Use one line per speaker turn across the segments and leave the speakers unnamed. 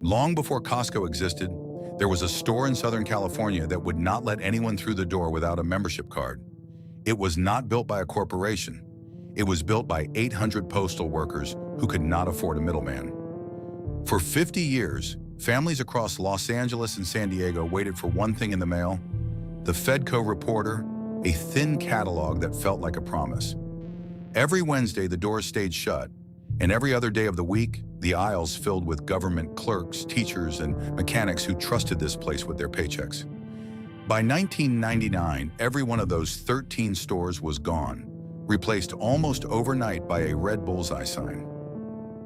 Long before Costco existed, there was a store in Southern California that would not let anyone through the door without a membership card. It was not built by a corporation. It was built by 800 postal workers who could not afford a middleman. For 50 years, families across Los Angeles and San Diego waited for one thing in the mail: the Fedco reporter, a thin catalog that felt like a promise. Every Wednesday, the doors stayed shut, and every other day of the week, the aisles filled with government clerks, teachers, and mechanics who trusted this place with their paychecks. By 1999, every one of those 13 stores was gone, replaced almost overnight by a red bullseye sign.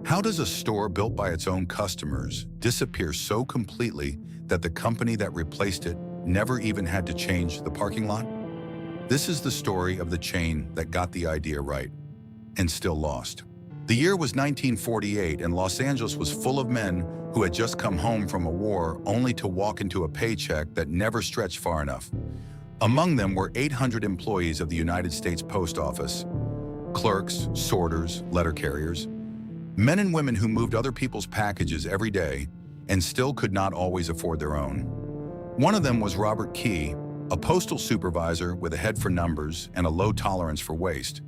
How does a store built by its own customers disappear so completely that the company that replaced it never even had to change the parking lot? This is the story of the chain that got the idea right and still lost. The year was 1948, and Los Angeles was full of men who had just come home from a war only to walk into a paycheck that never stretched far enough. Among them were 800 employees of the United States Post Office, clerks, sorters, letter carriers, men and women who moved other people's packages every day and still could not always afford their own. One of them was Robert Key, a postal supervisor with a head for numbers and a low tolerance for waste.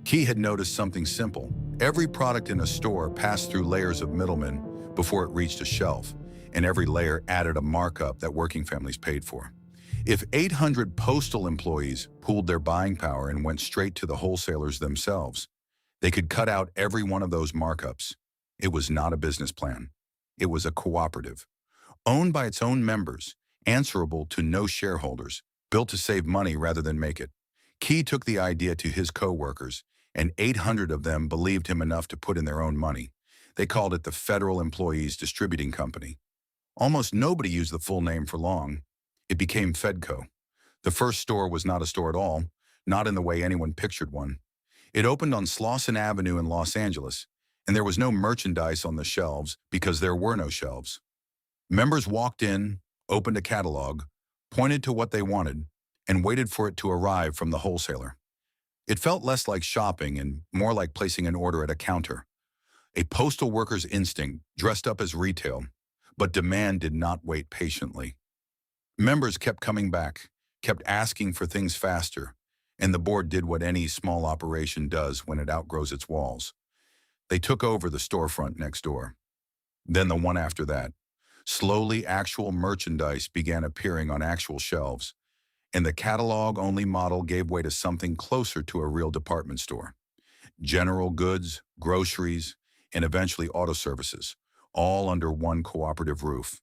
Key had noticed something simple. Every product in a store passed through layers of middlemen before it reached a shelf, and every layer added a markup that working families paid for. If 800 postal employees pooled their buying power and went straight to the wholesalers themselves, they could cut out every one of those markups. It was not a business plan. It was a cooperative, owned by its own members, answerable to no shareholders, built to save money rather than make it. Key took the idea to his co-workers, and 800 of them believed him enough to put in their own money. They called it the Federal Employees Distributing Company. Almost nobody used the full name for long. It became Fedco. The first store was not a store at all, not in the way anyone pictured one. It opened on Slauson Avenue in Los Angeles, and there was no merchandise on the shelves because there were no shelves. Members walked in, opened a catalog, pointed to what they wanted, and waited for it to arrive from the wholesaler. It felt less like shopping and more like placing an order at a counter. A postal worker's instinct dressed up as retail, but demand did not wait patiently. Members kept coming back, kept asking for things faster, and the board did what any small operation does when it outgrows its walls. They took over the storefront next door. Then the one after that. Slowly, actual merchandise began appearing on actual shelves, and the catalog-only model gave way to something closer to a real department store. General goods, groceries, and eventually auto services, all under one cooperative roof.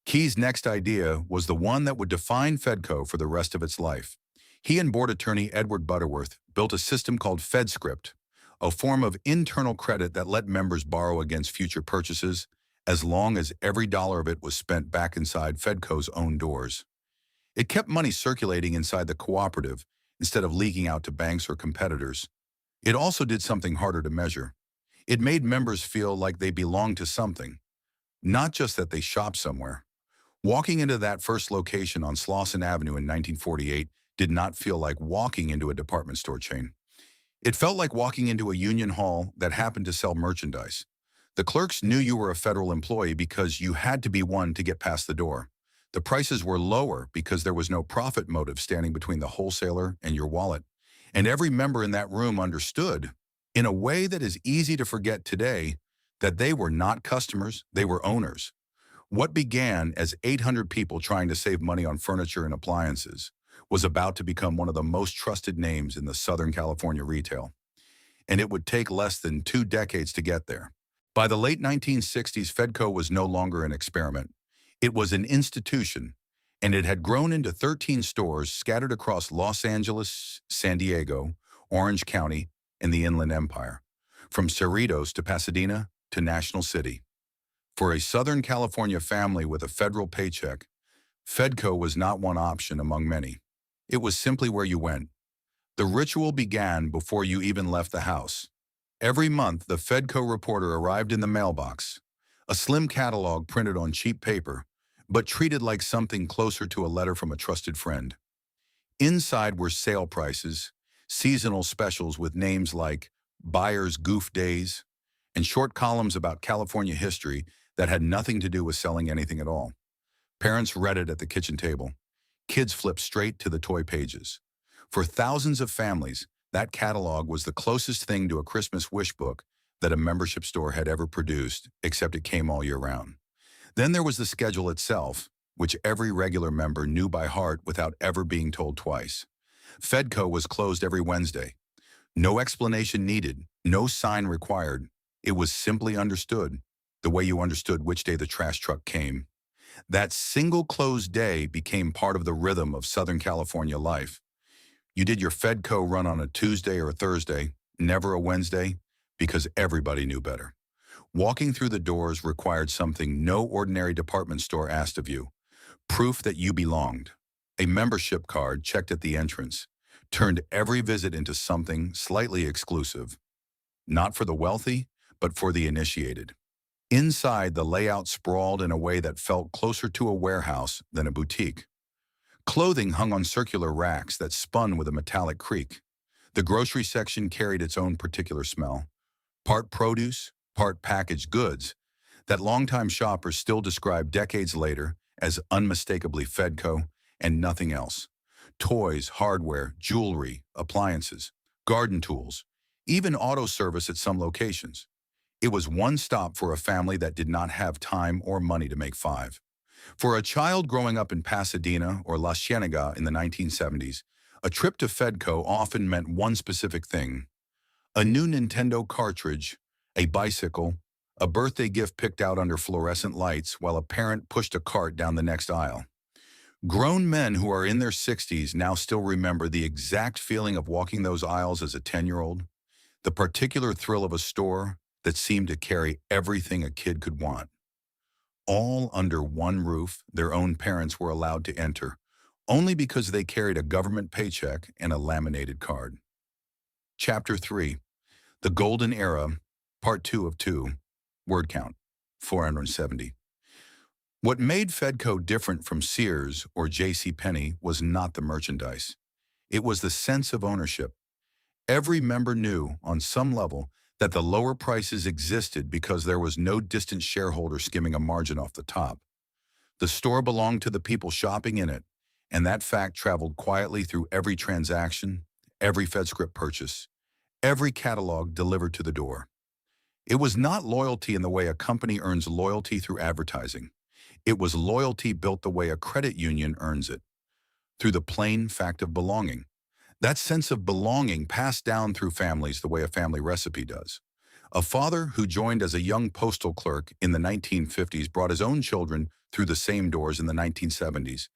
Key's next idea was the one that would define Fedco for the rest of its life. He and board attorney Edward Butterworth built a system called FedScript, a form of internal credit that let members borrow against future purchases as long as every dollar of it was spent back inside Fedco's own doors. It kept money circulating inside the cooperative instead of leaking out to banks or competitors. It also did something harder to measure. It made members feel like they belonged to something, not just that they shopped somewhere. Walking into that first location on Slauson Avenue in 1948 did not feel like walking into a department store chain. It felt like walking into a union hall that happened to sell merchandise. The clerks knew you were a federal employee because you had to be one to get past the door. The prices were lower because there was no profit motive standing between the wholesaler and your wallet. And every member in that room understood, in a way that is easy to forget today, that they were not customers, they were owners. What began as 800 people trying to save money on furniture and appliances was about to become one of the most trusted names in the Southern California retail. And it would take less than 2 decades to get there. By the late 1960s, Fedco was no longer an experiment. It was an institution, and it had grown into 13 stores scattered across Los Angeles, San Diego, Orange County, and the Inland Empire, from Cerritos to Pasadena to National City. For a Southern California family with a federal paycheck, Fedco was not one option among many. It was simply where you went. The ritual began before you even left the house. Every month, the Fedco reporter arrived in the mailbox, a slim catalog printed on cheap paper, but treated like something closer to a letter from a trusted friend. Inside were sale prices, seasonal specials with names like Buyer's Goof Days, and short columns about California history that had nothing to do with selling anything at all. Parents read it at the kitchen table. Kids flipped straight to the toy pages. For thousands of families, that catalog was the closest thing to a Christmas wish book that a membership store had ever produced, except it came all year round. Then there was the schedule itself, which every regular member knew by heart without ever being told twice. Fedco was closed every Wednesday. No explanation needed, no sign required. It was simply understood, the way you understood which day the trash truck came. That single closed day became part of the rhythm of Southern California life. You did your Fedco run on a Tuesday or a Thursday, never a Wednesday, because everybody knew better. Walking through the doors required something no ordinary department store asked of you: proof that you belonged. A membership card checked at the entrance turned every visit into something slightly exclusive, not for the wealthy, but for the initiated. Inside, the layout sprawled in a way that felt closer to a warehouse than a boutique. Clothing hung on circular racks that spun with a metallic creak. The grocery section carried its own particular smell. Part produce, part packaged goods, that longtime shoppers still describe decades later as unmistakably Fedco and nothing else. Toys, hardware, jewelry, appliances, garden tools, even auto service at some locations. It was one stop for a family that did not have time or money to make five. For a child growing up in Pasadena or La Cienega in the 1970s, a trip to Fedco often meant one specific thing: a new Nintendo cartridge, a bicycle, a birthday gift picked out under fluorescent lights while a parent pushed a cart down the next aisle. Grown men who are in their 60s now still remember the exact feeling of walking those aisles as a 10-year-old, the particular thrill of a store that seemed to carry everything a kid could want. All under one roof, their own parents were allowed to enter, only because they carried a government paycheck and a laminated card. Chapter 3, The Golden Era, Part 2 of 2, word count, 470. What made Fedco different from Sears or JCPenney was not the merchandise. It was the sense of ownership. Every member knew, on some level, that the lower prices existed because there was no distant shareholder skimming a margin off the top. The store belonged to the people shopping in it, and that fact traveled quietly through every transaction, every FedScript purchase, every catalog delivered to the door. It was not loyalty in the way a company earns loyalty through advertising. It was loyalty built the way a credit union earns it, through the plain fact of belonging. That sense of belonging passed down through families the way a family recipe does. A father who joined as a young postal clerk in the 1950s brought his own children through the same doors in the 1970s.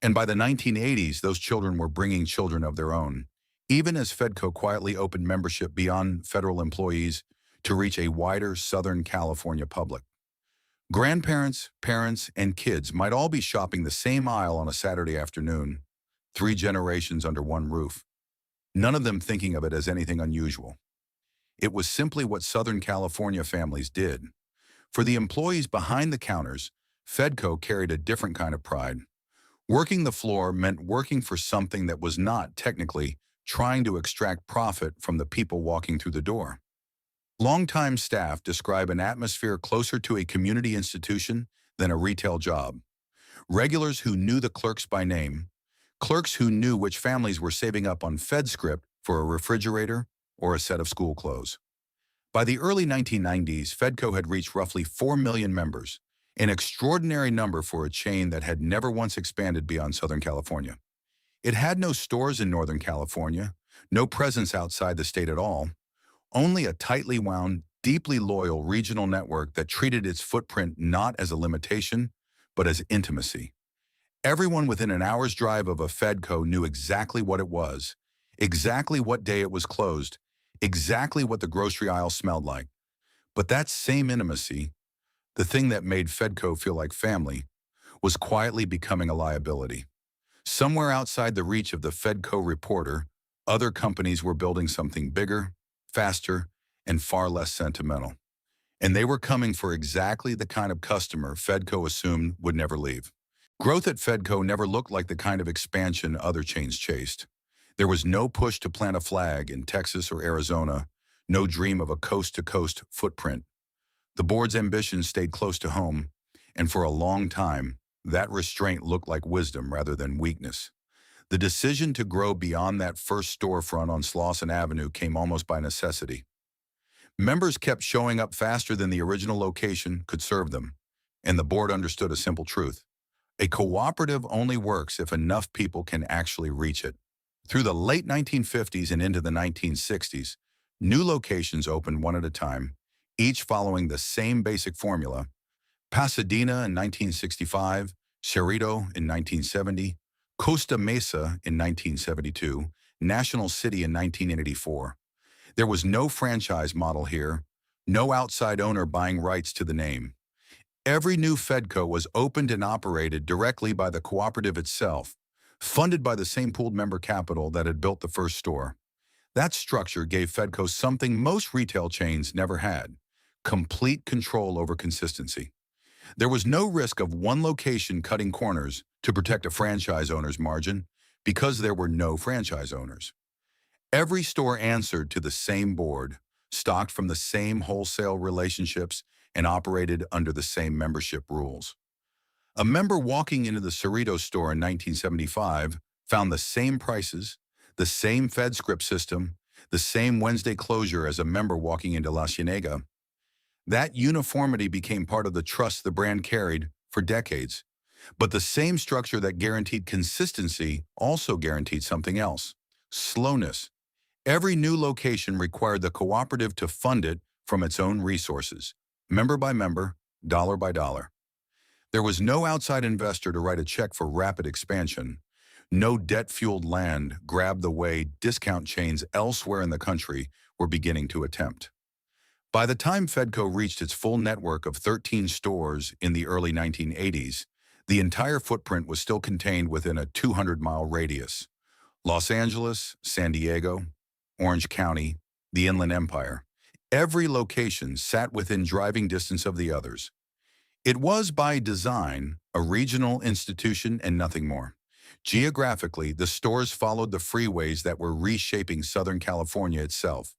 And by the 1980s, those children were bringing children of their own, even as Fedco quietly opened membership beyond federal employees to reach a wider Southern California public. Grandparents, parents, and kids might all be shopping the same aisle on a Saturday afternoon, 3 generations under one roof, none of them thinking of it as anything unusual. It was simply what Southern California families did. For the employees behind the counters, Fedco carried a different kind of pride. Working the floor meant working for something that was not, technically, trying to extract profit from the people walking through the door. Longtime staff describe an atmosphere closer to a community institution than a retail job. Regulars who knew the clerks by name, clerks who knew which families were saving up on FedScript for a refrigerator or a set of school clothes. By the early 1990s, Fedco had reached roughly 4 million members, an extraordinary number for a chain that had never once expanded beyond Southern California. It had no stores in Northern California, no presence outside the state at all, only a tightly wound, deeply loyal regional network that treated its footprint not as a limitation, but as intimacy. Everyone within an hour's drive of a Fedco knew exactly what it was, exactly what day it was closed, exactly what the grocery aisle smelled like. But that same intimacy, the thing that made Fedco feel like family, was quietly becoming a liability. Somewhere outside the reach of the Fedco reporter, other companies were building something bigger, faster, and far less sentimental. And they were coming for exactly the kind of customer Fedco assumed would never leave. Growth at Fedco never looked like the kind of expansion other chains chased. There was no push to plant a flag in Texas or Arizona, no dream of a coast-to-coast footprint. The board's ambitions stayed close to home, and for a long time, that restraint looked like wisdom rather than weakness. The decision to grow beyond that first storefront on Slauson Avenue came almost by necessity. Members kept showing up faster than the original location could serve them, and the board understood a simple truth. A cooperative only works if enough people can actually reach it. Through the late 1950s and into the 1960s, new locations opened one at a time, each following the same basic formula: Pasadena in 1965, Cerrito in 1970, Costa Mesa in 1972, National City in 1984. There was no franchise model here, no outside owner buying rights to the name. Every new Fedco was opened and operated directly by the cooperative itself, funded by the same pooled member capital that had built the first store. That structure gave Fedco something most retail chains never had: complete control over consistency. There was no risk of one location cutting corners to protect a franchise owner's margin because there were no franchise owners. Every store answered to the same board, stocked from the same wholesale relationships, and operated under the same membership rules. A member walking into the Cerrito store in 1975 found the same prices, the same FedScript system, the same Wednesday closure as a member walking into La Cienega. That uniformity became part of the trust the brand carried for decades. But the same structure that guaranteed consistency also guaranteed something else: slowness. Every new location required the cooperative to fund it from its own resources, member by member, dollar by dollar. There was no outside investor to write a check for rapid expansion. No debt-fueled land grabbed the way discount chains elsewhere in the country were beginning to attempt. By the time Fedco reached its full network of 13 stores in the early 1980s, the entire footprint was still contained within a 200-mile radius. Los Angeles, San Diego, Orange County, the Inland Empire. Every location sat within driving distance of the others. It was, by design, a regional institution and nothing more. Geographically, the stores followed the freeways that were reshaping Southern California itself.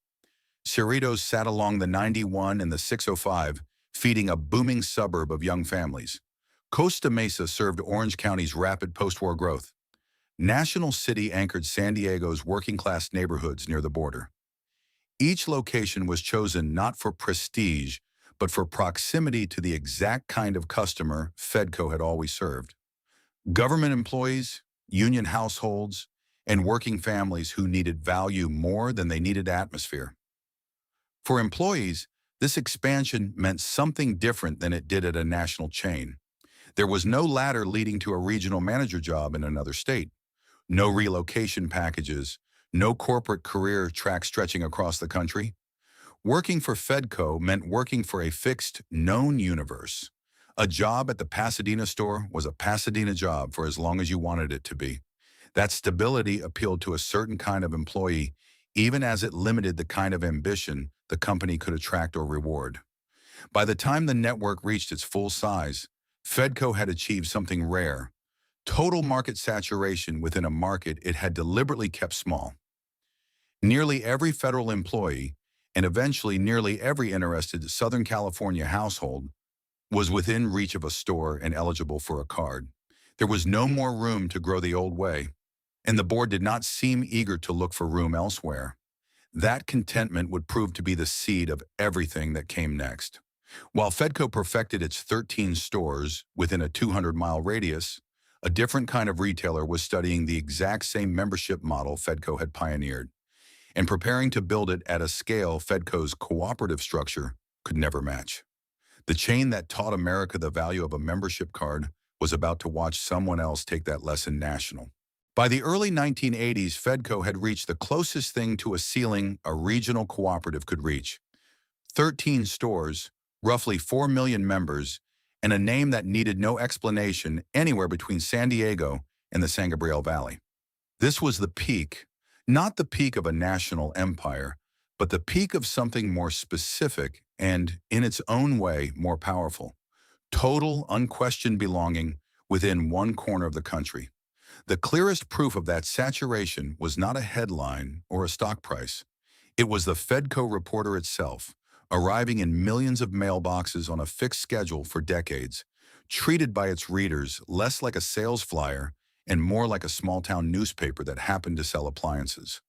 Cerritos sat along the 91 and the 605, feeding a booming suburb of young families. Costa Mesa served Orange County's rapid post-war growth. National City anchored San Diego's working-class neighborhoods near the border. Each location was chosen not for prestige, but for proximity to the exact kind of customer Fedco had always served: government employees, union households, and working families who needed value more than they needed atmosphere. For employees, this expansion meant something different than it did at a national chain. There was no ladder leading to a regional manager job in another state, no relocation packages, no corporate career track stretching across the country. Working for Fedco meant working for a fixed, known universe. A job at the Pasadena store was a Pasadena job for as long as you wanted it to be. That stability appealed to a certain kind of employee, even as it limited the kind of ambition the company could attract or reward. By the time the network reached its full size, Fedco had achieved something rare: total market saturation within a market it had deliberately kept small. Nearly every federal employee, and eventually nearly every interested Southern California household, was within reach of a store and eligible for a card. There was no more room to grow the old way, and the board did not seem eager to look for room elsewhere. That contentment would prove to be the seed of everything that came next. While Fedco perfected its 13 stores within a 200-mile radius, a different kind of retailer was studying the exact same membership model Fedco had pioneered, and preparing to build it at a scale Fedco's cooperative structure could never match. The chain that taught America the value of a membership card was about to watch someone else take that lesson national. By the early 1980s, Fedco had reached the closest thing to a ceiling a regional cooperative could reach: 13 stores, roughly 4 million members, and a name that needed no explanation anywhere between San Diego and the San Gabriel Valley. This was the peak, not the peak of a national empire, but the peak of something more specific and, in its own way, more powerful: total, unquestioned belonging within one corner of the country. The clearest proof of that saturation was not a headline or a stock price. It was the Fedco reporter itself, arriving in millions of mailboxes on a fixed schedule for decades, treated by its readers less like a sales flyer and more like a small-town newspaper that happened to sell appliances.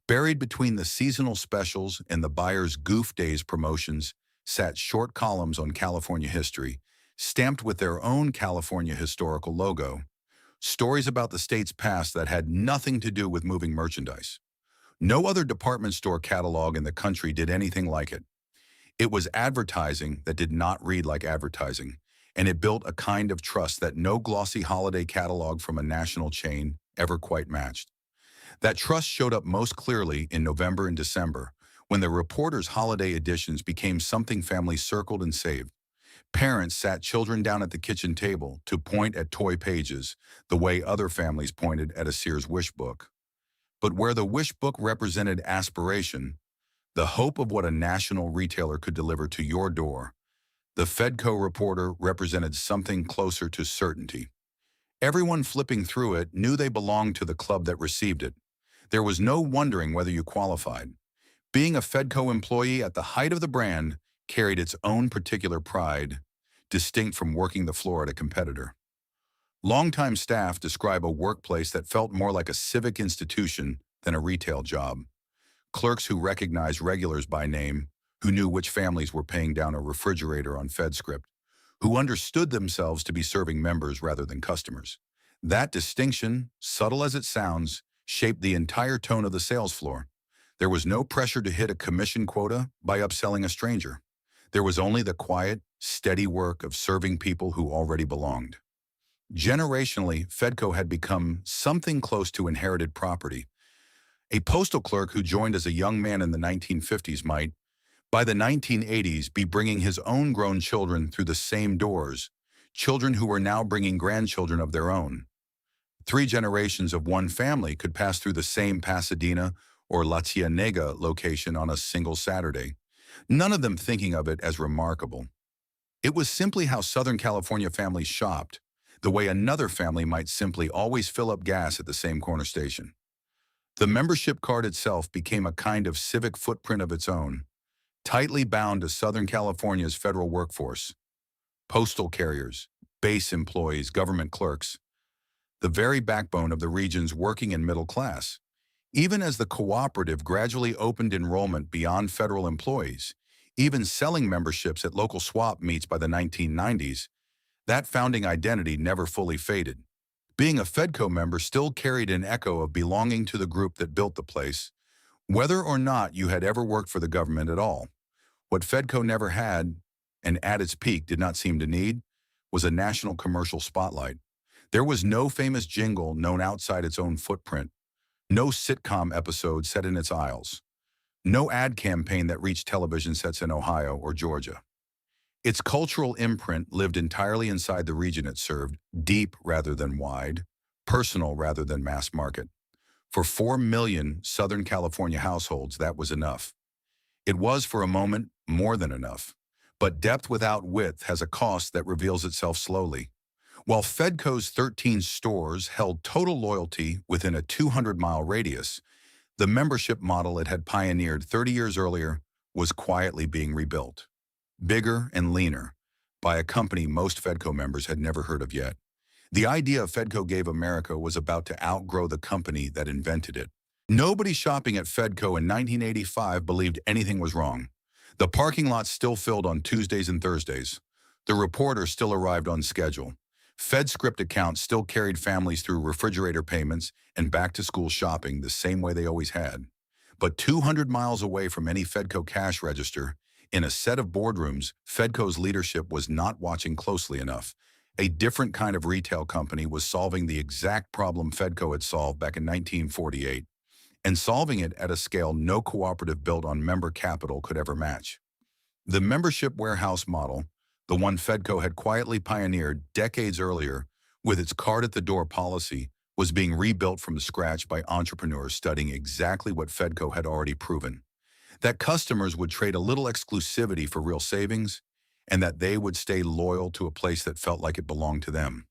Buried between the seasonal specials and the buyer's goof days promotions sat short columns on California history, stamped with their own California historical logo, stories about the state's past that had nothing to do with moving merchandise. No other department store catalog in the country did anything like it. It was advertising that did not read like advertising, and it built a kind of trust that no glossy holiday catalog from a national chain ever quite matched. That trust showed up most clearly in November and December, when the reporter's holiday editions became something families circled and saved. Parents sat children down at the kitchen table to point at toy pages the way other families pointed at a Sears wish book. But where the wish book represented aspiration, the hope of what a national retailer could deliver to your door, the Fedco reporter represented something closer to certainty. Everyone flipping through it knew they belonged to the club that received it. There was no wondering whether you qualified. Being a Fedco employee at the height of the brand carried its own particular pride, distinct from working the floor at a competitor. Longtime staff describe a workplace that felt more like a civic institution than a retail job. Clerks who recognized regulars by name, who knew which families were paying down a refrigerator on FedScript, who understood themselves to be serving members rather than customers. That distinction, subtle as it sounds, shaped the entire tone of the sales floor. There was no pressure to hit a commission quota by upselling a stranger. There was only the quiet, steady work of serving people who already belonged. Generationally, Fedco had become something close to inherited property. A postal clerk who joined as a young man in the 1950s might, by the 1980s, be bringing his own grown children through the same doors, children who were now bringing grandchildren of their own. 3 generations of one family could pass through the same Pasadena or La Cienega location on a single Saturday, none of them thinking of it as remarkable. It was simply how Southern California families shopped, the way another family might simply always fill up gas at the same corner station. The membership card itself became a kind of civic footprint of its own, tightly bound to Southern California's federal workforce, postal carriers, base employees, government clerks, the very backbone of the region's working and middle class. Even as the cooperative gradually opened enrollment beyond federal employees, even selling memberships at local swap meets by the 1990s, that founding identity never fully faded. Being a Fedco member still carried an echo of belonging to the group that built the place, whether or not you had ever worked for the government at all. What Fedco never had, and at its peak did not seem to need, was a national commercial spotlight. There was no famous jingle known outside its own footprint, no sitcom episode set in its aisles, no ad campaign that reached television sets in Ohio or Georgia. Its cultural imprint lived entirely inside the region it served, deep rather than wide, personal rather than mass market. For 4 million Southern California households, that was enough. It was, for a moment, more than enough. But depth without width has a cost that reveals itself slowly. While Fedco's 13 stores held total loyalty within a 200-mile radius, the membership model it had pioneered 30 years earlier was quietly being rebuilt. Bigger and leaner, by a company most Fedco members had never heard of yet. The idea of Fedco Gave America was about to outgrow the company that invented it. Nobody shopping at Fedco in 1985 believed anything was wrong. The parking lot still filled on Tuesdays and Thursdays. The reporter still arrived on schedule. FedScript accounts still carried families through refrigerator payments and back-to-school shopping the same way they always had. But 200 miles away from any Fedco cash register, in a set of boardrooms, Fedco's leadership was not watching closely enough. A different kind of retail company was solving the exact problem Fedco had solved back in 1948, and solving it at a scale no cooperative built on member capital could ever match. The membership warehouse model, the one Fedco had quietly pioneered decades earlier with its card-at-the-door policy, was being rebuilt from scratch by entrepreneurs studying exactly what Fedco had already proven: that customers would trade a little exclusivity for real savings, and that they would stay loyal to a place that felt like it belonged to them.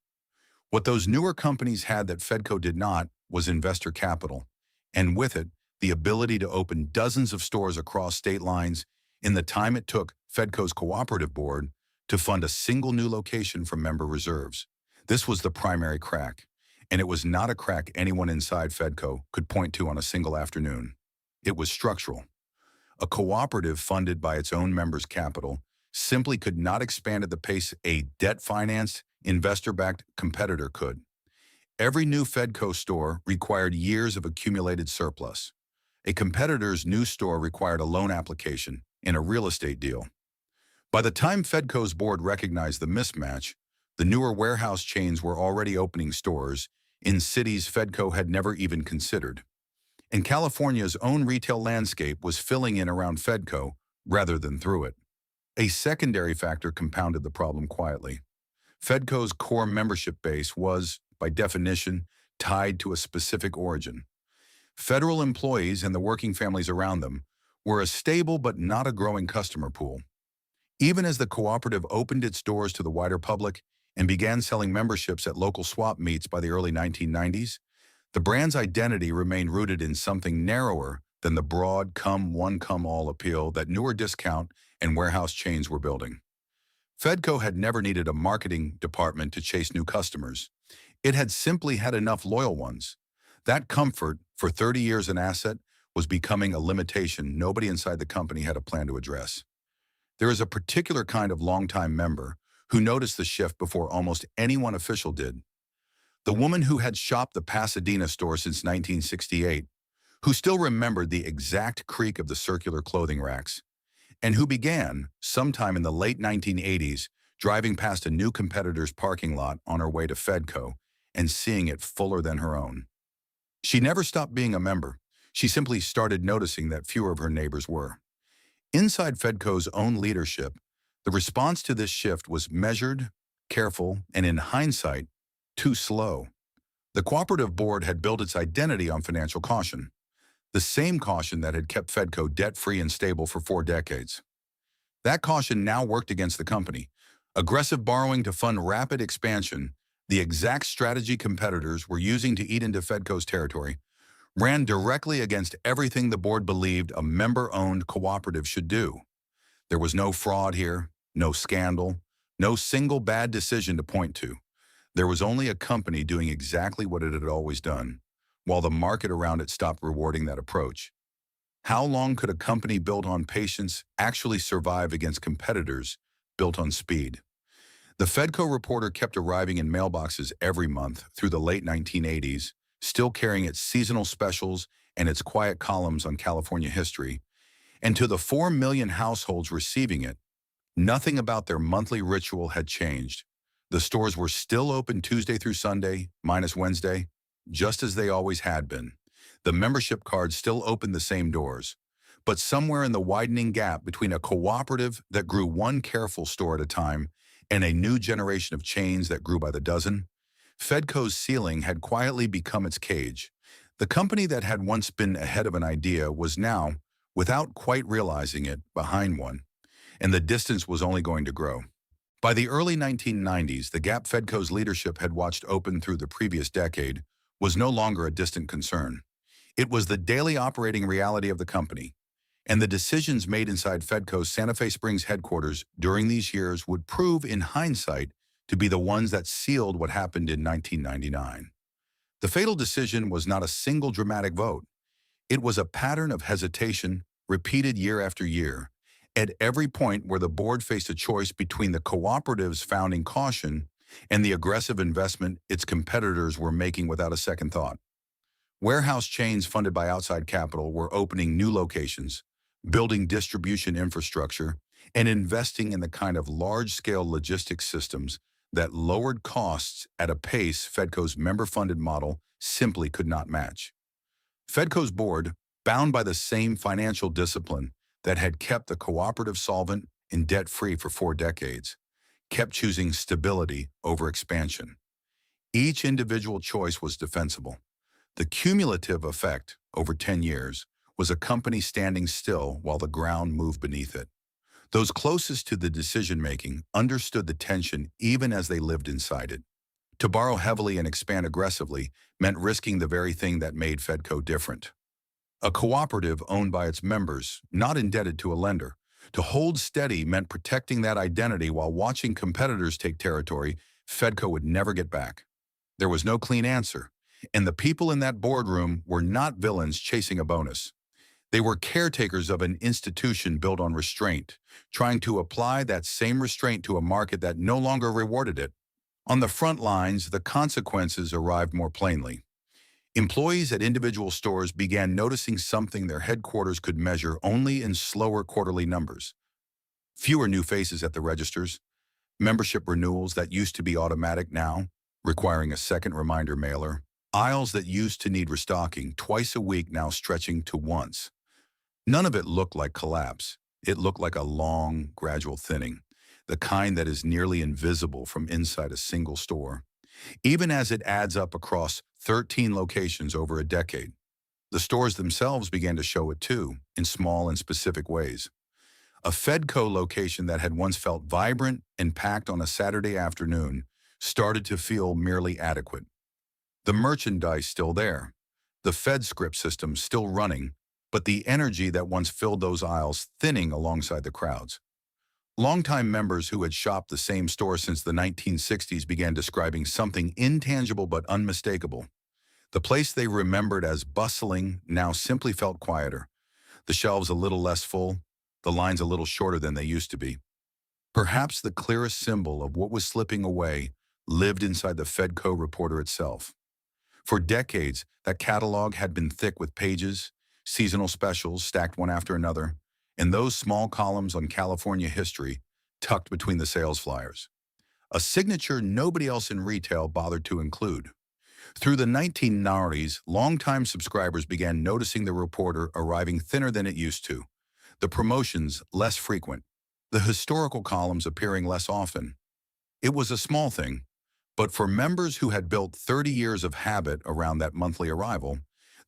What those newer companies had that Fedco did not was investor capital, and with it, the ability to open dozens of stores across state lines in the time it took Fedco's cooperative board to fund a single new location from member reserves. This was the primary crack, and it was not a crack anyone inside Fedco could point to on a single afternoon. It was structural. A cooperative funded by its own members' capital simply could not expand at the pace a debt-financed, investor-backed competitor could. Every new Fedco store required years of accumulated surplus. A competitor's new store required a loan application and a real estate deal. By the time Fedco's board recognized the mismatch, the newer warehouse chains were already opening stores in cities Fedco had never even considered. And California's own retail landscape was filling in around Fedco rather than through it. A secondary factor compounded the problem quietly. Fedco's core membership base was, by definition, tied to a specific origin. Federal employees and the working families around them were a stable but not a growing customer pool. Even as the cooperative opened its doors to the wider public and began selling memberships at local swap meets by the early 1990s, the brand's identity remained rooted in something narrower than the broad come-one, come-all appeal that newer discount and warehouse chains were building. Fedco had never needed a marketing department to chase new customers. It had simply had enough loyal ones. That comfort, for 30 years an asset, was becoming a limitation nobody inside the company had a plan to address. There is a particular kind of longtime member who noticed the shift before almost anyone official did. The woman who had shopped the Pasadena store since 1968, who still remembered the exact creak of the circular clothing racks, and who began, sometime in the late 1980s, driving past a new competitor's parking lot on her way to Fedco and seeing it fuller than her own. She never stopped being a member. She simply started noticing that fewer of her neighbors were. Inside Fedco's own leadership, the response to this shift was measured, careful, and in hindsight, too slow. The cooperative board had built its identity on financial caution, the same caution that had kept Fedco debt-free and stable for 4 decades. That caution now worked against the company. Aggressive borrowing to fund rapid expansion, the exact strategy competitors were using to eat into Fedco's territory, ran directly against everything the board believed a member-owned cooperative should do. There was no fraud here, no scandal, no single bad decision to point to. There was only a company doing exactly what it had always done, while the market around it stopped rewarding that approach. How long could a company built on patience actually survive against competitors built on speed? The Fedco reporter kept arriving in mailboxes every month through the late 1980s, still carrying its seasonal specials and its quiet columns on California history, and to the 4 million households receiving it, nothing about their monthly ritual had changed. The stores were still open Tuesday through Sunday, minus Wednesday, just as they always had been. The membership cards still opened the same doors. But somewhere in the widening gap between a cooperative that grew one careful store at a time and a new generation of chains that grew by the dozen, Fedco's ceiling had quietly become its cage. The company that had once been ahead of an idea was now, without quite realizing it, behind one, and the distance was only going to grow. By the early 1990s, the gap Fedco's leadership had watched open through the previous decade was no longer a distant concern. It was the daily operating reality of the company, and the decisions made inside Fedco's Santa Fe Springs headquarters during these years would prove, in hindsight, to be the ones that sealed what happened in 1999. The fatal decision was not a single dramatic vote. It was a pattern of hesitation, repeated year after year, at every point where the board faced a choice between the cooperative's founding caution and the aggressive investment its competitors were making without a second thought. Warehouse chains funded by outside capital were opening new locations, building distribution infrastructure, and investing in the kind of large-scale logistics systems that lowered costs at a pace Fedco's member-funded model simply could not match. Fedco's board, bound by the same financial discipline that had kept the cooperative solvent and debt-free for 4 decades, kept choosing stability over expansion. Each individual choice was defensible. The cumulative effect, over 10 years, was a company standing still while the ground moved beneath it. Those closest to the decision-making understood the tension even as they lived inside it. To borrow heavily and expand aggressively meant risking the very thing that made Fedco different. A cooperative owned by its members, not indebted to a lender. To hold steady meant protecting that identity while watching competitors take territory Fedco would never get back. There was no clean answer, and the people in that boardroom were not villains chasing a bonus. They were caretakers of an institution built on restraint, trying to apply that same restraint to a market that no longer rewarded it. On the front lines, the consequences arrived more plainly. Employees at individual stores began noticing something their headquarters could measure only in slower quarterly numbers. Fewer new faces at the registers, membership renewals that used to be automatic now, requiring a second reminder mailer, aisles that used to need restocking twice a week now stretching to once. None of it looked like collapse. It looked like a long, gradual thinning, the kind that is nearly invisible from inside a single store. Even as it adds up across 13 locations over a decade, the stores themselves began to show it too, in small and specific ways. A Fedco location that had once felt vibrant and packed on a Saturday afternoon started to feel merely adequate. The merchandise still there, the Fed script system still running, but the energy that once filled those aisles thinning alongside the crowds. Longtime members who had shopped the same store since the 1960s began describing something intangible but unmistakable. The place they remembered as bustling now simply felt quieter, the shelves a little less full, the lines a little shorter than they used to be. Perhaps the clearest symbol of what was slipping away lived inside the Fedco reporter itself. For decades, that catalog had been thick with pages, seasonal specials stacked one after another, and those small columns on California history tucked between the sales flyers. A signature nobody else in retail bothered to include. Through the 1990s, longtime subscribers began noticing the reporter arriving thinner than it used to, the promotions less frequent, the historical columns appearing less often. It was a small thing, but for members who had built 30 years of habit around that monthly arrival,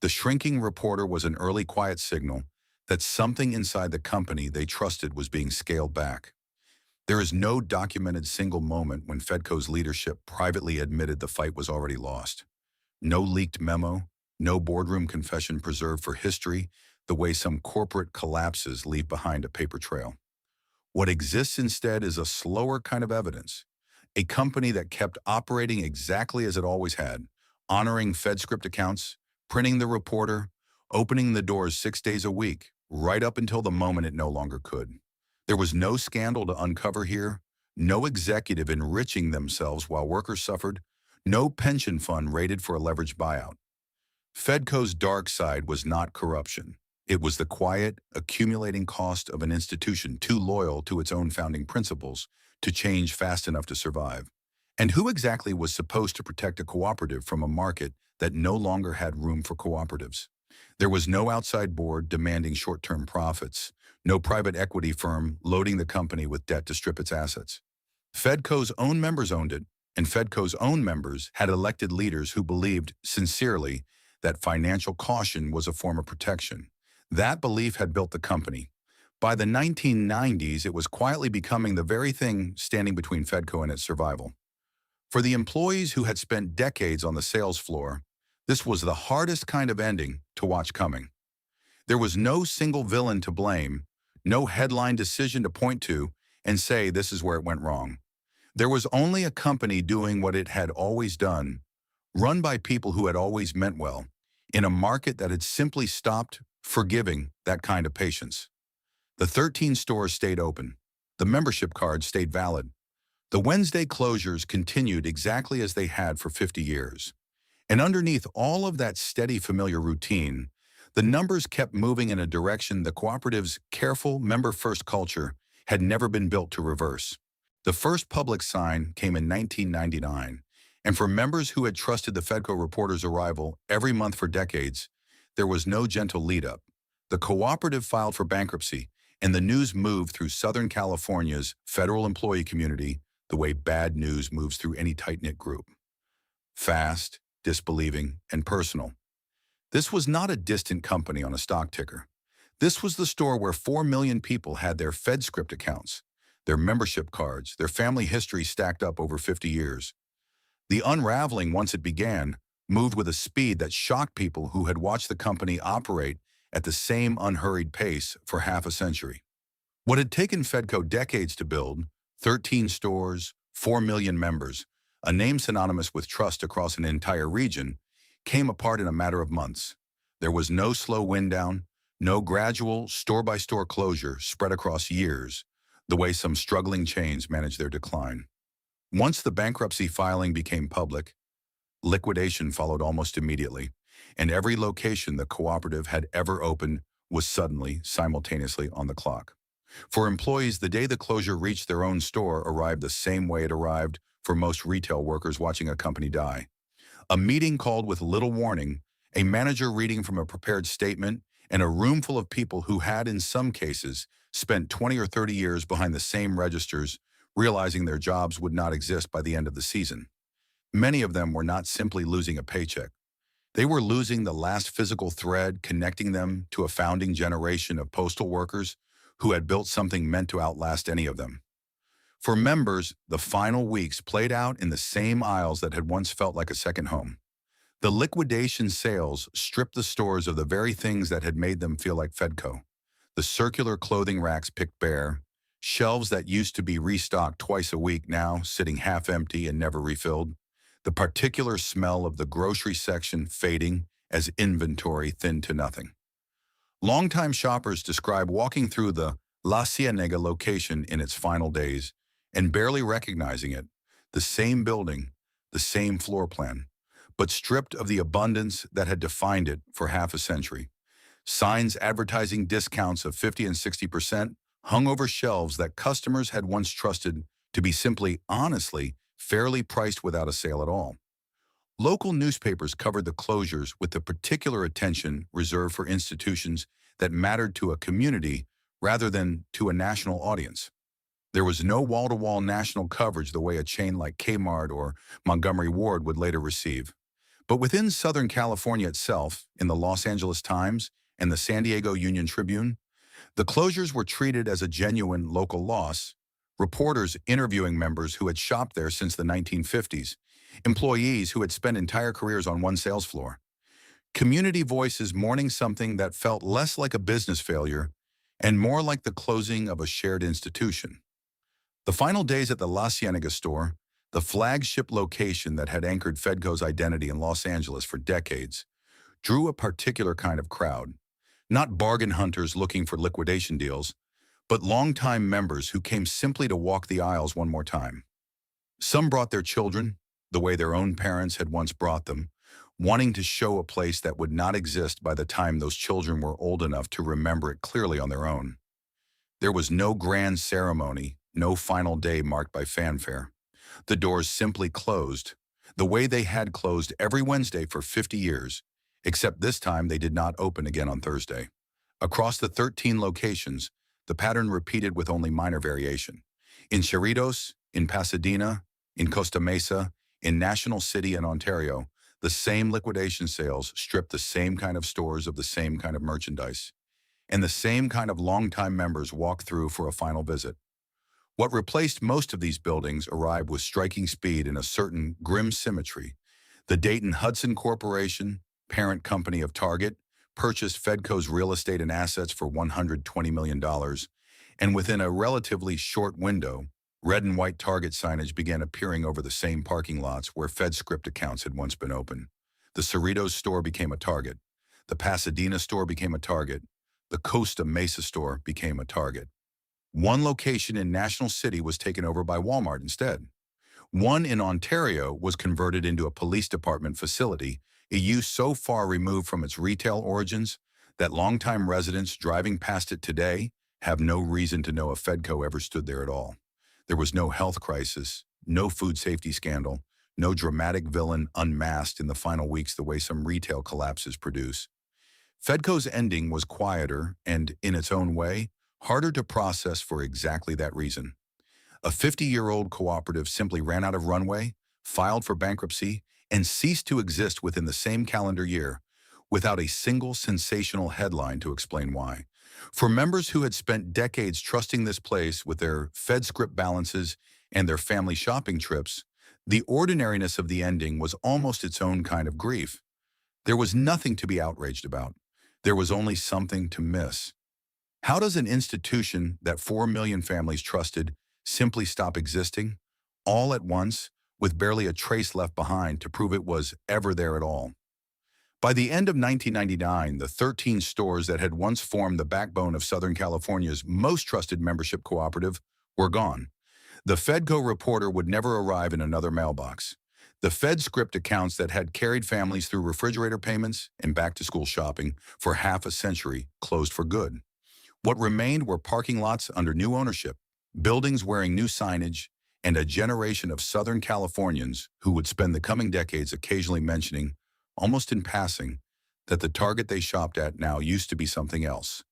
the shrinking reporter was an early quiet signal that something inside the company they trusted was being scaled back. There is no documented single moment when Fedco's leadership privately admitted the fight was already lost. No leaked memo, no boardroom confession preserved for history, the way some corporate collapses leave behind a paper trail. What exists instead is a slower kind of evidence, a company that kept operating exactly as it always had, honoring FedScript accounts, printing the reporter, opening the doors 6 days a week, right up until the moment it no longer could. There was no scandal to uncover here, no executive enriching themselves while workers suffered, no pension fund raided for a leveraged buyout. Fedco's dark side was not corruption. It was the quiet, accumulating cost of an institution too loyal to its own founding principles to change fast enough to survive. And who exactly was supposed to protect a cooperative from a market that no longer had room for cooperatives? There was no outside board demanding short-term profits, no private equity firm loading the company with debt to strip its assets. Fedco's own members owned it, and Fedco's own members had elected leaders who believed sincerely that financial caution was a form of protection. That belief had built the company. By the 1990s, it was quietly becoming the very thing standing between Fedco and its survival. For the employees who had spent decades on the sales floor, this was the hardest kind of ending to watch coming. There was no single villain to blame, no headline decision to point to and say this is where it went wrong. There was only a company doing what it had always done, run by people who had always meant well, in a market that had simply stopped forgiving that kind of patience. The 13 stores stayed open. The membership cards stayed valid. The Wednesday closures continued exactly as they had for 50 years. And underneath all of that steady, familiar routine, the numbers kept moving in a direction the cooperative's careful, member-first culture had never been built to reverse. The first public sign came in 1999, and for members who had trusted the Fedco reporter's arrival every month for decades, there was no gentle lead-up. The cooperative filed for bankruptcy, and the news moved through Southern California's federal employee community the way bad news moves through any tight-knit group. Fast, disbelieving, and personal. This was not a distant company on a stock ticker. This was the store where 4 million people had their FedScript accounts, their membership cards, their family history stacked up over 50 years. The unraveling, once it began, moved with a speed that shocked people who had watched the company operate at the same unhurried pace for half a century. What had taken Fedco decades to build, 13 stores, 4 million members, a name synonymous with trust across an entire region, came apart in a matter of months. There was no slow wind down, no gradual store-by-store closure spread across years, the way some struggling chains manage their decline. Once the bankruptcy filing became public, liquidation followed almost immediately, and every location the cooperative had ever opened was suddenly, simultaneously on the clock. For employees, the day the closure reached their own store arrived the same way it arrived for most retail workers watching a company die. A meeting called with little warning, a manager reading from a prepared statement, and a room full of people who had, in some cases, spent 20 or 30 years behind the same registers, realizing their jobs would not exist by the end of the season. Many of them were not simply losing a paycheck. They were losing the last physical thread connecting them to a founding generation of postal workers who had built something meant to outlast any of them. For members, the final weeks played out in the same aisles that had once felt like a second home. The liquidation sales stripped the stores of the very things that had made them feel like Fedco. The circular clothing racks picked bare, shelves that used to be restocked twice a week now sitting half empty and never refilled, the particular smell of the grocery section fading as inventory thinned to nothing. Longtime shoppers describe walking through the La Cienega location in its final days and barely recognizing it, the same building, the same floor plan, but stripped of the abundance that had defined it for half a century. Signs advertising discounts of 50 and 60% hung over shelves that customers had once trusted to be simply, honestly, fairly priced without a sale at all. Local newspapers covered the closures with the particular attention reserved for institutions that mattered to a community rather than to a national audience. There was no wall-to-wall national coverage the way a chain like Kmart or Montgomery Ward would later receive. But within Southern California itself, in the Los Angeles Times and the San Diego Union Tribune, the closures were treated as a genuine local loss. Reporters interviewing members who had shopped there since the 1950s, employees who had spent entire careers on one sales floor, community voices mourning something that felt less like a business failure and more like the closing of a shared institution. The final days at the La Cienega store, the flagship location that had anchored Fedco's identity in Los Angeles for decades, drew a particular kind of crowd, not bargain hunters looking for liquidation deals, but longtime members who came simply to walk the aisles one more time. Some brought their children, the way their own parents had once brought them, wanting to show a place that would not exist by the time those children were old enough to remember it clearly on their own. There was no grand ceremony, no final day marked by fanfare. The doors simply closed, the way they had closed every Wednesday for 50 years, except this time they did not open again on Thursday. Across the 13 locations, the pattern repeated with only minor variation. In Cerritos, in Pasadena, in Costa Mesa, in National City and Ontario, the same liquidation sales stripped the same kind of stores of the same kind of merchandise, and the same kind of longtime members walked through for a final visit. What replaced most of these buildings arrived with striking speed and a certain grim symmetry. The Dayton-Hudson Corporation, parent company of Target, purchased Fedco's real estate and assets for $120 million, and within a relatively short window, red and white Target signage began appearing over the same parking lots where FedScript accounts had once been open. The Cerritos store became a Target. The Pasadena store became a Target. The Costa Mesa store became a Target. One location in National City was taken over by Walmart instead. One in Ontario was converted into a police department facility, a use so far removed from its retail origins that longtime residents driving past it today have no reason to know if Fedco ever stood there at all. There was no health crisis, no food safety scandal, no dramatic villain unmasked in the final weeks the way some retail collapses produce. Fedco's ending was quieter and, in its own way, harder to process for exactly that reason. A 50-year-old cooperative simply ran out of runway, filed for bankruptcy, and ceased to exist within the same calendar year, without a single sensational headline to explain why. For members who had spent decades trusting this place with their FedScript balances and their family shopping trips, the ordinariness of the ending was almost its own kind of grief. There was nothing to be outraged about, There was only something to miss. How does an institution that 4 million families trusted simply stop existing, all at once, with barely a trace left behind to prove it was ever there at all? By the end of 1999, the 13 stores that had once formed the backbone of Southern California's most trusted membership cooperative were gone. The Fedco reporter would never arrive in another mailbox. The Fed script accounts that had carried families through refrigerator payments and back-to-school shopping for half a century closed for good. What remained were parking lots under new ownership, buildings wearing new signage, and a generation of Southern Californians who would spend the coming decades occasionally mentioning, almost in passing, that the Target they shopped at now used to be something else.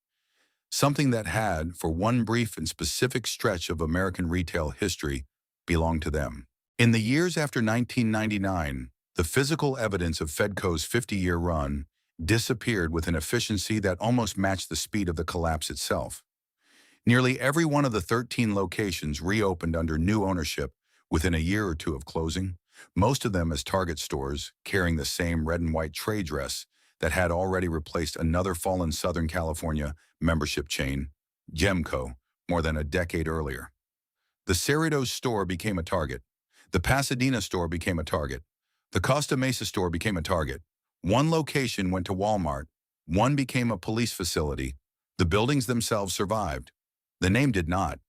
Something that had, for one brief and specific stretch of American retail history, belonged to them. In the years after 1999, the physical evidence of Fedco's 50-year run disappeared with an efficiency that almost matched the speed of the collapse itself. Nearly every one of the 13 locations reopened under new ownership within a year or two of closing, most of them as Target stores carrying the same red and white trade dress that had already replaced another fallen Southern California membership chain, Gemco, more than a decade earlier. The Cerritos store became a Target. The Pasadena store became a Target. The Costa Mesa store became a Target. One location went to Walmart. One became a police facility. The buildings themselves survived. The name did not.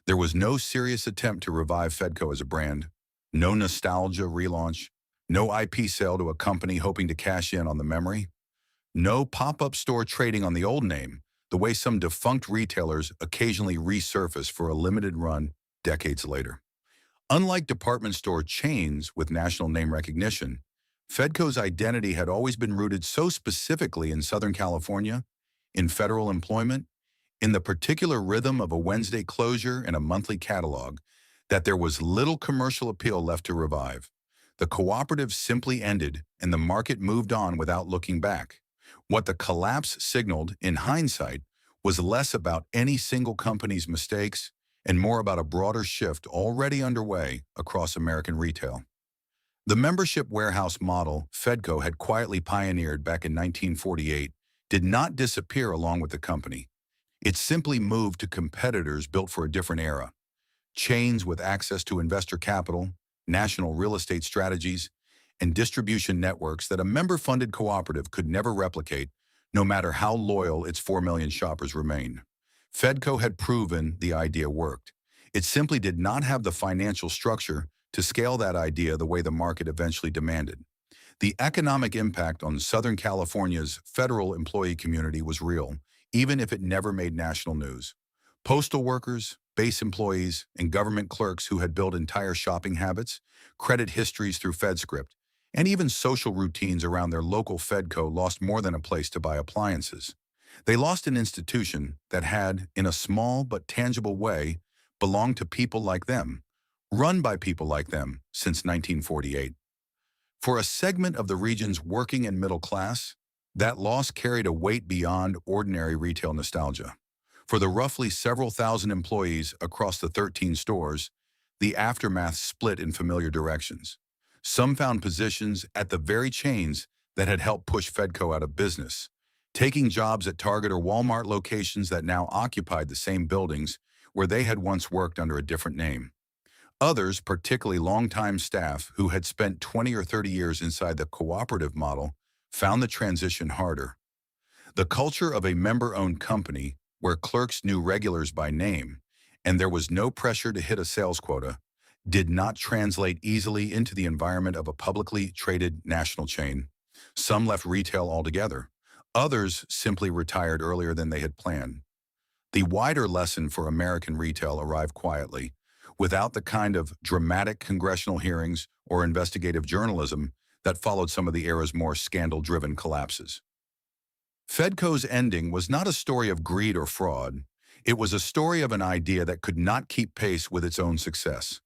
There was no serious attempt to revive Fedco as a brand. No nostalgia relaunch. No IP sale to a company hoping to cash in on the memory. No pop-up store trading on the old name, the way some defunct retailers occasionally resurface for a limited run decades later. Unlike department store chains with national name recognition, Fedco's identity had always been rooted so specifically in Southern California, in federal employment, in the particular rhythm of a Wednesday closure and a monthly catalog, that there was little commercial appeal left to revive. The cooperative simply ended and the market moved on without looking back. What the collapse signaled, in hindsight, was less about any single company's mistakes and more about a broader shift already underway across American retail. The membership warehouse model Fedco had quietly pioneered back in 1948 did not disappear along with the company. It simply moved to competitors built for a different era. Chains with access to investor capital, national real estate strategies, and distribution networks that a member-funded cooperative could never replicate, no matter how loyal its 4 million shoppers remained. Fedco had proven the idea worked. It simply did not have the financial structure to scale that idea the way the market eventually demanded. The economic impact on Southern California's federal employee community was real, even if it never made national news. Postal workers, base employees, and government clerks who had built entire shopping habits, credit histories through FedScript, and even social routines around their local Fedco lost more than a place to buy appliances. They lost an institution that had, in a small but tangible way, belonged to people like them, run by people like them since 1948. For a segment of the region's working and middle class, that loss carried a weight beyond ordinary retail nostalgia. For the roughly several thousand employees across the 13 stores, the aftermath split in familiar directions. Some found positions at the very chains that had helped push Fedco out of business, taking jobs at Target or Walmart locations that now occupied the same buildings where they had once worked under a different name. Others, particularly longtime staff who had spent 20 or 30 years inside the cooperative model, found the transition harder. The culture of a member-owned company where clerks knew regulars by name and there was no pressure to hit a sales quota did not translate easily into the environment of a publicly traded national chain. Some left retail altogether. Others simply retired earlier than they had planned. The wider lesson for American retail arrived quietly, without the kind of dramatic congressional hearings or investigative journalism that followed some of the era's more scandal-driven collapses. Fedco's ending was not a story of greed or fraud. It was a story of an idea that could not keep pace with its own success.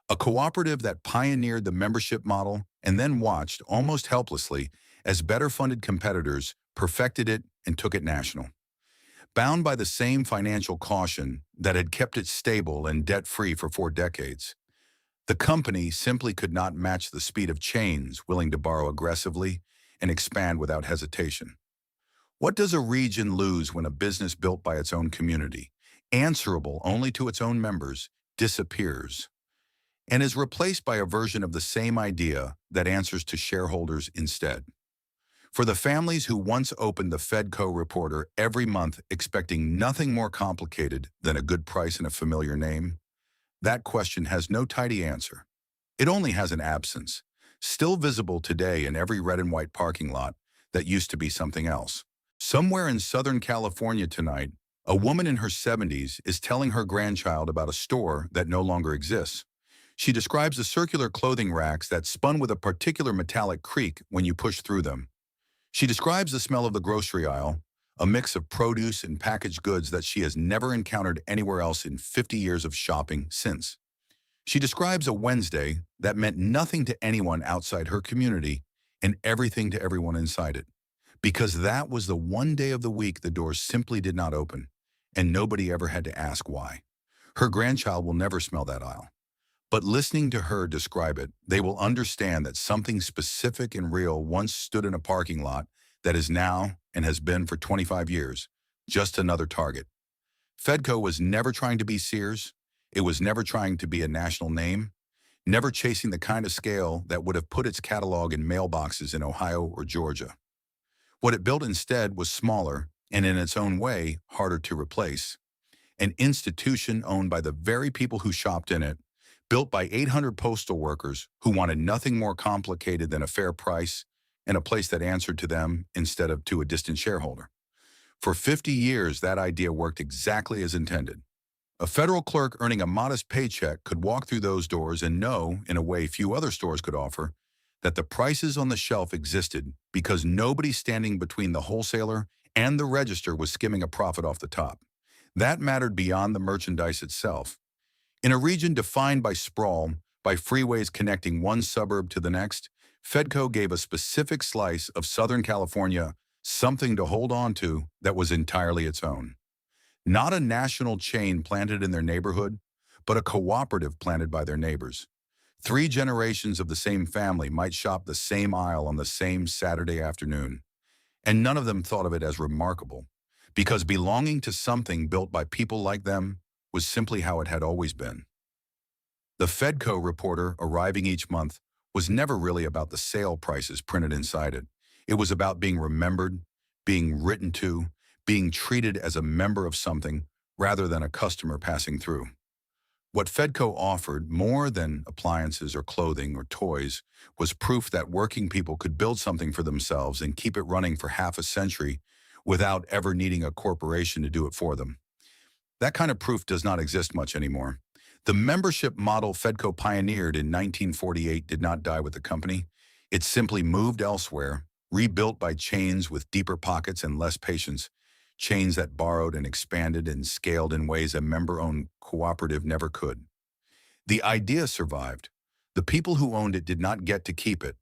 A cooperative that pioneered the membership model and then watched, almost helplessly, as better-funded competitors perfected it and took it national. Bound by the same financial caution that had kept it stable and debt-free for 4 decades, the company simply could not match the speed of chains willing to borrow aggressively and expand without hesitation. What does a region lose when a business built by its own community, answerable only to its own members, disappears and is replaced by a version of the same idea that answers to shareholders instead? For the families who once opened the Fedco Reporter every month expecting nothing more complicated than a good price and a familiar name, that question has no tidy answer. It only has an absence, still visible today in every red and white parking lot that used to be something else. Somewhere in Southern California tonight, a woman in her 70s is telling her grandchild about a store that no longer exists. She describes the circular clothing racks that spun with a particular metallic creak when you push through them. She describes the smell of the grocery aisle, a mix of produce and packaged goods that she has never encountered anywhere else in 50 years of shopping since. She describes a Wednesday that meant nothing to anyone outside her community and everything to everyone inside it, because that was the one day of the week the doors simply did not open, and nobody ever had to ask why. Her grandchild will never smell that aisle. But listening to her describe it, they will understand that something specific and real once stood in a parking lot that is now, and has been for 25 years, just another Target. Fedco was never trying to be Sears. It was never trying to be a national name, never chasing the kind of scale that would have put its catalog in mailboxes in Ohio or Georgia. What it built instead was smaller and in its own way harder to replace. An institution owned by the very people who shopped in it, built by 800 postal workers who wanted nothing more complicated than a fair price and a place that answered to them instead of to a distant shareholder. For 50 years, that idea worked exactly as intended. A federal clerk earning a modest paycheck could walk through those doors and know, in a way few other stores could offer, that the prices on the shelf existed because nobody standing between the wholesaler and the register was skimming a profit off the top. That mattered beyond the merchandise itself. In a region defined by sprawl, by freeways connecting one suburb to the next, Fedco gave a specific slice of Southern California something to hold on to that was entirely its own. Not a national chain planted in their neighborhood, but a cooperative planted by their neighbors. 3 generations of the same family might shop the same aisle on the same Saturday afternoon, and none of them thought of it as remarkable, because belonging to something built by people like them was simply how it had always been. The Fedco Reporter arriving each month was never really about the sale prices printed inside it. It was about being remembered, being written to, being treated as a member of something rather than a customer passing through. What Fedco offered, more than appliances or clothing or toys, was proof that working people could build something for themselves and keep it running for half a century without ever needing a corporation to do it for them. That kind of proof does not exist much anymore. The membership model Fedco pioneered in 1948 did not die with the company. It simply moved elsewhere, rebuilt by chains with deeper pockets and less patience, chains that borrowed and expanded and scaled in ways a member-owned cooperative never could. The idea survived. The people who owned it did not get to keep it.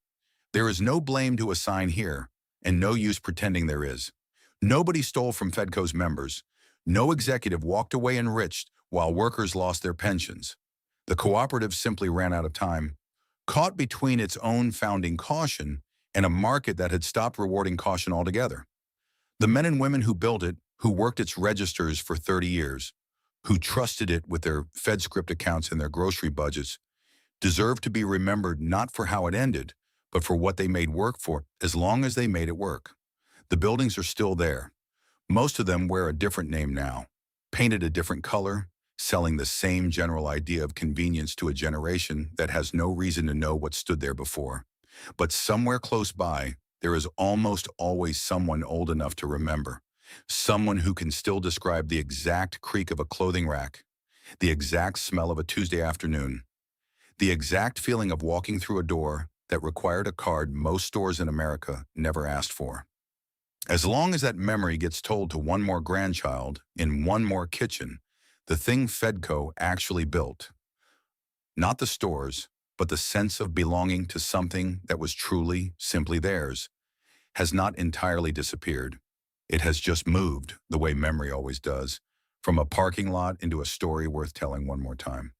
There is no blame to assign here, and no use pretending there is. Nobody stole from Fedco's members. No executive walked away enriched while workers lost their pensions. The cooperative simply ran out of time, caught between its own founding caution and a market that had stopped rewarding caution altogether. The men and women who built it, who worked its registers for 30 years, who trusted it with their FedScript accounts and their grocery budgets, deserve to be remembered not for how it ended, but for what they made work for, as long as they made it work. The buildings are still there. Most of them wear a different name now, painted a different color, selling the same general idea of convenience to a generation that has no reason to know what stood there before. But somewhere close by, there is almost always someone old enough to remember, someone who can still describe the exact creak of a clothing rack, the exact smell of a Tuesday afternoon, the exact feeling of walking through a door that required a card most stores in America never asked for. As long as that memory gets told to one more grandchild in one more kitchen, the thing Fedco actually built, not the stores, but the sense of belonging to something that was truly, simply theirs, has not entirely disappeared. It has just moved, the way memory always does, from a parking lot into a story worth telling one more time.